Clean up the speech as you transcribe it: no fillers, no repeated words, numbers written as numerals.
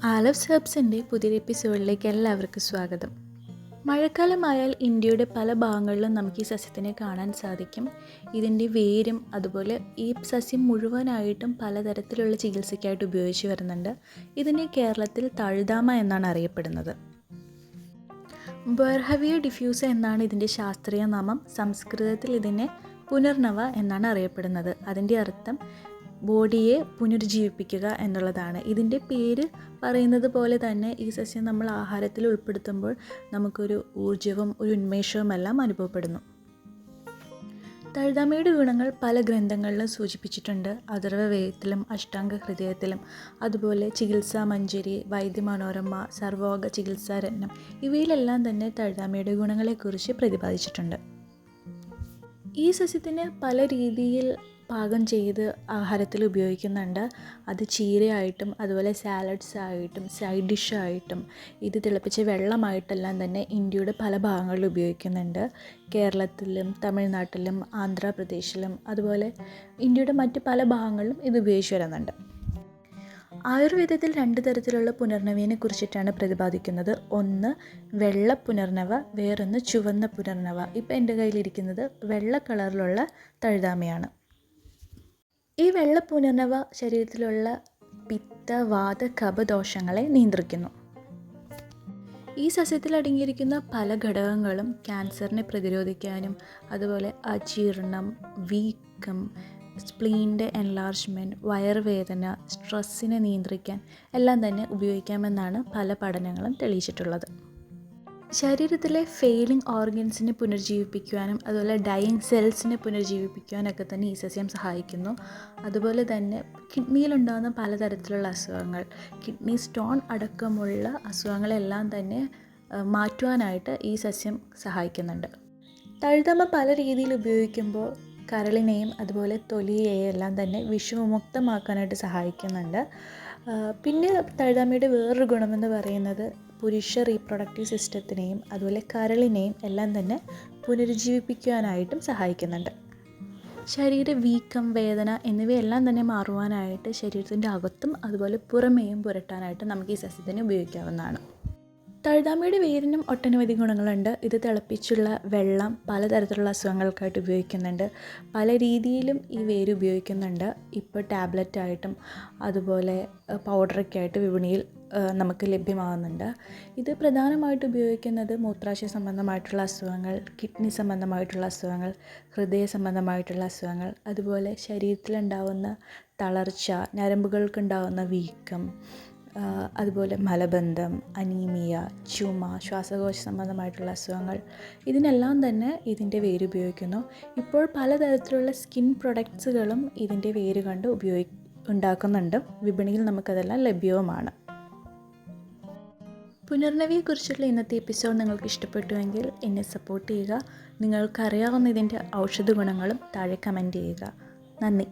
ആലവ്സ് ഹെർബ്സിൻ്റെ പുതിയൊരു എപ്പിസോഡിലേക്ക് എല്ലാവർക്കും സ്വാഗതം. മഴക്കാലമായാൽ ഇന്ത്യയുടെ പല ഭാഗങ്ങളിലും നമുക്ക് ഈ സസ്യത്തിനെ കാണാൻ സാധിക്കും. ഇതിൻ്റെ വേരും അതുപോലെ ഈ സസ്യം മുഴുവനായിട്ടും പലതരത്തിലുള്ള ചികിത്സയ്ക്കായിട്ട് ഉപയോഗിച്ച് വരുന്നുണ്ട്. ഇതിനെ കേരളത്തിൽ തഴുതാമ എന്നാണ് അറിയപ്പെടുന്നത്. ബെർഹവിയ ഡിഫ്യൂസ എന്നാണ് ഇതിൻ്റെ ശാസ്ത്രീയ നാമം. സംസ്കൃതത്തിൽ ഇതിനെ പുനർനവ എന്നാണ് അറിയപ്പെടുന്നത്. അതിൻ്റെ അർത്ഥം ബോഡിയെ പുനരുജ്ജീവിപ്പിക്കുക എന്നുള്ളതാണ്. ഇതിൻ്റെ പേര് പറയുന്നത് പോലെ തന്നെ ഈ സസ്യം നമ്മൾ ആഹാരത്തിൽ ഉൾപ്പെടുത്തുമ്പോൾ നമുക്കൊരു ഊർജ്ജവും ഒരു ഉന്മേഷവും എല്ലാം അനുഭവപ്പെടുന്നു. തഴുതാമയുടെ ഗുണങ്ങൾ പല ഗ്രന്ഥങ്ങളിലും സൂചിപ്പിച്ചിട്ടുണ്ട്. അഥർവവേദത്തിലും അഷ്ടാംഗ ഹൃദയത്തിലും അതുപോലെ ചികിത്സാ മഞ്ജരി, വൈദ്യമനോരമ, സർവോഗ ചികിത്സാരത്നം ഇവയിലെല്ലാം തന്നെ തഴുതാമയുടെ ഗുണങ്ങളെക്കുറിച്ച് പ്രതിപാദിച്ചിട്ടുണ്ട്. ഈ സസ്യത്തിന് പല രീതിയിൽ പാകം ചെയ്ത് ആഹാരത്തിൽ ഉപയോഗിക്കുന്നുണ്ട്. അത് ചീരയായിട്ടും അതുപോലെ സാലഡ്സ് ആയിട്ടും സൈഡ് ഡിഷായിട്ടും ഇത് തിളപ്പിച്ച വെള്ളമായിട്ടെല്ലാം തന്നെ ഇന്ത്യയുടെ പല ഭാഗങ്ങളിലും ഉപയോഗിക്കുന്നുണ്ട്. കേരളത്തിലും തമിഴ്നാട്ടിലും ആന്ധ്രാപ്രദേശിലും അതുപോലെ ഇന്ത്യയുടെ മറ്റ് പല ഭാഗങ്ങളിലും ഇത് ഉപയോഗിച്ച് വരുന്നുണ്ട്. ആയുർവേദത്തിൽ 2 തരത്തിലുള്ള പുനർനവയെ കുറിച്ചിട്ടാണ് പ്രതിപാദിക്കുന്നത്. ഒന്ന് വെള്ള പുനർനവ, വേറൊന്ന് ചുവന്ന പുനർനവ. ഇപ്പം എൻ്റെ കയ്യിലിരിക്കുന്നത് വെള്ള കളറിലുള്ള തഴുതാമയാണ്. ഈ വെള്ള പുനർനവ ശരീരത്തിലുള്ള പിത്ത, വാത, കഫദോഷങ്ങളെ നിയന്ത്രിക്കുന്നു. ഈ സസ്യത്തിൽ അടങ്ങിയിരിക്കുന്ന പല ഘടകങ്ങളും ക്യാൻസറിനെ പ്രതിരോധിക്കാനും അതുപോലെ അജീർണം, വീക്കം, സ്പ്ലീൻ്റെ എൻലാർജ്മെൻറ്റ്, വയറുവേദന, സ്ട്രെസ്സിനെ നിയന്ത്രിക്കാൻ എല്ലാം തന്നെ ഉപയോഗിക്കാമെന്നാണ് പല പഠനങ്ങളും തെളിയിച്ചിട്ടുള്ളത്. ശരീരത്തിലെ ഫെയിലിംഗ് ഓർഗൻസിനെ പുനർജീവിപ്പിക്കുവാനും അതുപോലെ ഡൈയിങ് സെൽസിനെ പുനർജീവിപ്പിക്കുവാനൊക്കെ തന്നെ ഈ സസ്യം സഹായിക്കുന്നു. അതുപോലെ തന്നെ കിഡ്നിയിലുണ്ടാകുന്ന പലതരത്തിലുള്ള അസുഖങ്ങൾ, കിഡ്നി സ്റ്റോൺ അടക്കമുള്ള അസുഖങ്ങളെല്ലാം തന്നെ മാറ്റുവാനായിട്ട് ഈ സസ്യം സഹായിക്കുന്നുണ്ട്. തഴുതാമ പല രീതിയിൽ ഉപയോഗിക്കുമ്പോൾ കരളിനെയും അതുപോലെ തൊലിയെയും എല്ലാം തന്നെ വിഷവിമുക്തമാക്കാനായിട്ട് സഹായിക്കുന്നുണ്ട്. പിന്നെ തഴുതാമയുടെ വേറൊരു ഗുണമെന്ന് പറയുന്നത് പുരുഷ റീപ്രൊഡക്റ്റീവ് സിസ്റ്റത്തിനെയും അതുപോലെ കരളിനെയും എല്ലാം തന്നെ പുനരുജ്ജീവിപ്പിക്കുവാനായിട്ടും സഹായിക്കുന്നുണ്ട്. ശരീര വീക്കം, വേദന എന്നിവയെല്ലാം തന്നെ മാറുവാനായിട്ട് ശരീരത്തിൻ്റെ അകത്തും അതുപോലെ പുറമേയും പുരട്ടാനായിട്ട് നമുക്ക് ഈ സസ്യത്തിനെ ഉപയോഗിക്കാവുന്നതാണ്. തഴുതാമയുടെ വേരിനും ഒട്ടനവധി ഗുണങ്ങളുണ്ട്. ഇത് തിളപ്പിച്ചുള്ള വെള്ളം പലതരത്തിലുള്ള അസുഖങ്ങൾക്കായിട്ട് ഉപയോഗിക്കുന്നുണ്ട്. പല രീതിയിലും ഈ വേര് ഉപയോഗിക്കുന്നുണ്ട്. ഇപ്പോൾ ടാബ്ലറ്റായിട്ടും അതുപോലെ പൗഡറൊക്കെ ആയിട്ട് വിപണിയിൽ നമുക്ക് ലഭ്യമാകുന്നുണ്ട്. ഇത് പ്രധാനമായിട്ട് ഉപയോഗിക്കുന്നത് മൂത്രാശയ സംബന്ധമായിട്ടുള്ള അസുഖങ്ങൾ, കിഡ്നി സംബന്ധമായിട്ടുള്ള അസുഖങ്ങൾ, ഹൃദയ സംബന്ധമായിട്ടുള്ള അസുഖങ്ങൾ, അതുപോലെ ശരീരത്തിലുണ്ടാവുന്ന തളർച്ച, ഞരമ്പുകൾക്കുണ്ടാവുന്ന വീക്കം, അതുപോലെ മലബന്ധം, അനീമിയ, ചുമ, ശ്വാസകോശ സംബന്ധമായിട്ടുള്ള അസുഖങ്ങൾ ഇതിനെല്ലാം തന്നെ ഇതിൻ്റെ വേര് ഉപയോഗിക്കുന്നു. ഇപ്പോൾ പലതരത്തിലുള്ള സ്കിൻ പ്രൊഡക്ട്സുകളും ഇതിൻ്റെ വേര് കൊണ്ട് ഉണ്ടാക്കുന്നുണ്ട്. വിപണിയിൽ നമുക്കതെല്ലാം ലഭ്യവുമാണ്. പുനർനവയെക്കുറിച്ചുള്ള ഇന്നത്തെ എപ്പിസോഡ് നിങ്ങൾക്ക് ഇഷ്ടപ്പെട്ടുവെങ്കിൽ എന്നെ സപ്പോർട്ട് ചെയ്യുക. നിങ്ങൾക്കറിയാവുന്ന ഇതിൻ്റെ ഔഷധ ഗുണങ്ങളും താഴെ കമൻറ്റ് ചെയ്യുക. നന്ദി.